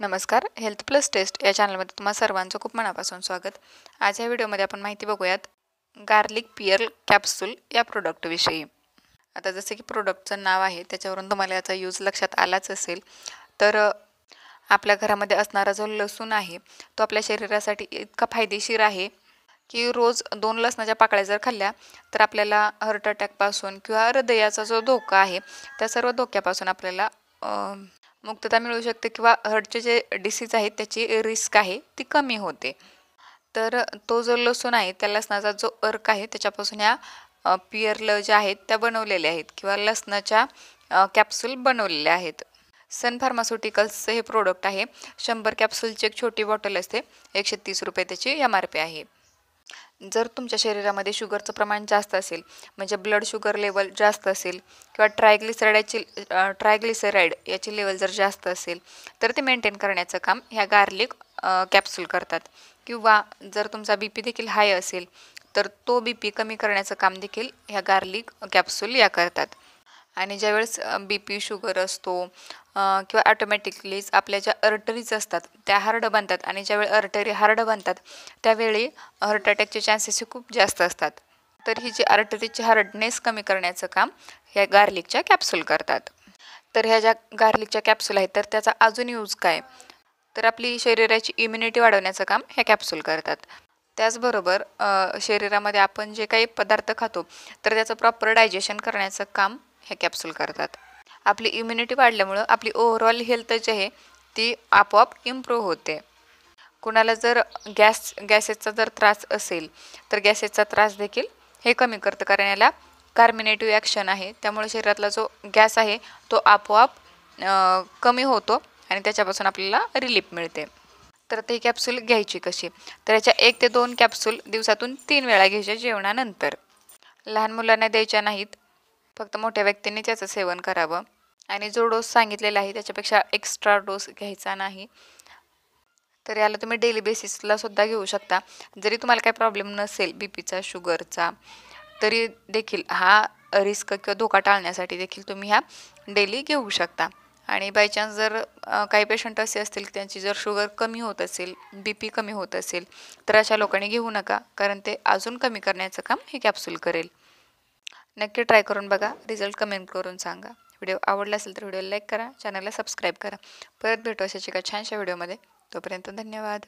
नमस्कार, health plus taste या चॅनलमध्ये तुम्हा सर्वांचं खूप मनापासून स्वागत. आज या व्हिडिओमध्ये आपण माहिती बघूयात गार्लिक पिअर कॅप्सूल या प्रोडक्टविषयी. आता जसे की प्रोडक्टचं नाव आहे त्याच्यावरून तुम्हाला याचा यूज लक्षात आलाच असेल. तर आपल्या घरामध्ये असणारा जो लसूण आहे तो आपल्या शरीरासाठी इतका फायदेशीर आहे की रोज 2 लसणाच्या पाकळ्या जर खाल्ल्या तर आपल्याला हार्ट अटॅकपासून किंवा हृदयाचा जो धोका आहे त्या सर्व धोक्यापासून आपल्याला मुक्तता मिळू शकते किंवा हार्टचे जे डिसीज आहेत त्याची रिस्क आहे ती कमी होते. तर तो जो लसूण आहे त्या लसणाचा जो अर्क आहे त्याच्यापासून ह्या पिअर ज्या आहेत त्या बनवलेल्या आहेत किंवा लसणाच्या कॅप्सूल बनवलेल्या आहेत. सन फार्मास्युटिकल्सचं हे प्रोडक्ट आहे. 100 कॅप्सूलची एक छोटी बॉटल असते. 130 रुपये त्याची MRP आहे. जर तुमच्या शरीरामध्ये शुगरचं प्रमाण जास्त असेल म्हणजे ब्लड शुगर लेवल जास्त असेल किंवा ट्रायग्लिसराईड याची लेवल जर जास्त असेल तर ते मेंटेन करण्याचं काम ह्या गार्लिक कॅप्सूल करतात. किंवा जर तुमचा BP देखील हाय असेल तर तो BP कमी करण्याचं काम देखील ह्या गार्लिक कॅप्सूल या करतात. आणि ज्यावेळेस BP शुगर असतो किंवा ऑटोमॅटिकलीच आपल्या ज्या अर्टरीज असतात त्या हार्ड बनतात आणि ज्यावेळी अर्टरी हार्ड बनतात त्यावेळी हार्ट अटॅकचे चान्सेस खूप जास्त असतात. तर ही जी अर्टरीची हार्डनेस कमी करण्याचं काम ह्या गार्लिकच्या कॅप्सूल करतात. तर ह्या ज्या गार्लिकच्या कॅप्सूल आहेत तर त्याचा अजून यूज काय, तर आपली शरीराची इम्युनिटी वाढवण्याचं काम ह्या कॅप्सूल करतात. त्याचबरोबर शरीरामध्ये आपण जे काही पदार्थ खातो तर त्याचं प्रॉपर डायजेशन करण्याचं काम ह्या कॅप्सूल करतात. आपली इम्युनिटी वाढल्यामुळं आपली ओव्हरऑल हेल्थ जी आहे ती आपोआप इम्प्रूव्ह होते. कुणाला जर गॅसेसचा जर त्रास असेल तर गॅसेसचा त्रास देखील हे कमी करतं, कारण याला कार्मिनेटिव्ह ॲक्शन आहे. त्यामुळे शरीरातला जो गॅस आहे तो आपोआप कमी होतो आणि त्याच्यापासून आपल्याला रिलीफ मिळते. तर ते कॅप्सूल घ्यायची कशी, तर याच्या 1 ते 2 कॅप्सूल दिवसातून 3 वेळा घ्यायच्या जेवणानंतर. लहान मुलांना द्यायच्या नाहीत, फक्त मोठ्या व्यक्तींनी त्याचं सेवन करावं. आणि जो डोस सांगितलेला आहे त्याच्यापेक्षा एक्स्ट्रा डोस घ्यायचा नाही. तर याला तुम्ही डेली बेसिसला सुद्धा घेऊ शकता. जरी तुम्हाला काही प्रॉब्लेम नसेल BPचा शुगरचा तरी देखील हा रिस्क किंवा धोका टाळण्यासाठी देखील तुम्ही ह्या डेली घेऊ शकता. आणि बाय चान्स जर काही पेशंट असे असतील की त्यांची जर शुगर कमी होत असेल, BP कमी होत असेल तर अशा लोकांनी घेऊ नका, कारण ते अजून कमी करण्याचं काम हे कॅप्सूल करेल. नक्की ट्राय करून बघा, रिझल्ट कमेंट करून सांगा. व्हिडिओ आवडला असेल तर व्हिडिओला लाईक करा, चॅनलला सबस्क्राईब करा. परत भेटू अशाच एका छानशा व्हिडिओमध्ये. तोपर्यंत धन्यवाद.